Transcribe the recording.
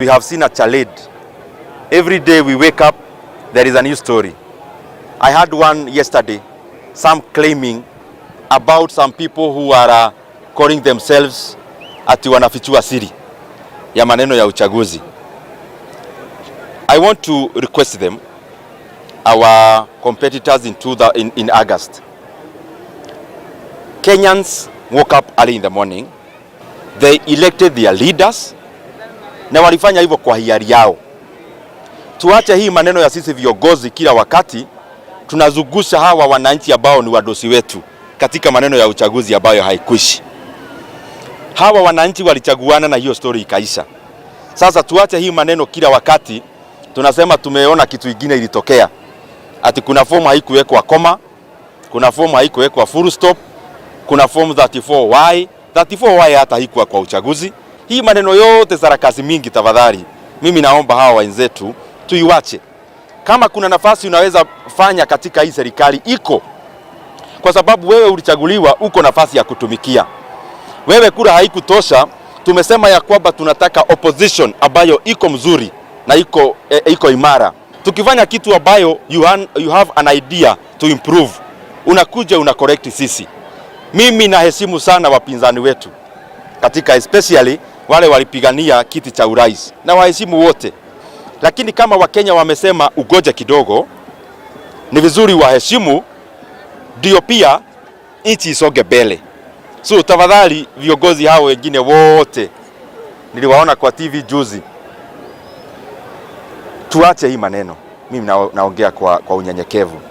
We have seen a charade. Every day we wake up, there is a new story. I had one yesterday, some claiming about some people who are calling themselves ati wanafichua siri ya maneno ya uchaguzi. I want to request them, our competitors in August. Kenyans woke up early in the morning. They elected their leaders. Na walifanya hivyo kwa hiari yao. Tuache hii maneno ya sisi viongozi kila wakati tunazungusha hawa wananchi ambao ni wadosi wetu katika maneno ya uchaguzi ambayo haikuishi. Hawa wananchi walichaguana na hiyo story ikaisha. Sasa tuache hii maneno kila wakati tunasema tumeona kitu kingine ilitokea. Ati kuna form haikuwekwa koma, kuna form haikuwekwa full stop, kuna form 34Y. 34Y hata haikuwa kwa uchaguzi. Hii maneno yote sarakasi mingi tafadhali. Mimi naomba hawa wenzetu tuiwache. Kama kuna nafasi unaweza fanya katika hii serikali iko. Kwa sababu wewe ulichaguliwa uko nafasi ya kutumikia. Wewe kura haikutosha, tumesema ya kwamba tunataka opposition ambayo iko mzuri na iko imara. Tukifanya kitu ambayo you have an idea to improve, unakuja una correct sisi. Mimi naheshimu sana wapinzani wetu. Katika especially wale walipigania kiti cha urais na waheshimu wote. Lakini kama Wakenya wamesema ugoje kidogo, ni vizuri waheshimu ndio pia nchi isonge mbele. So tafadhali viongozi hao wengine wote niliwaona kwa TV juzi. Tuache hii maneno. Mimi naongea kwa unyenyekevu.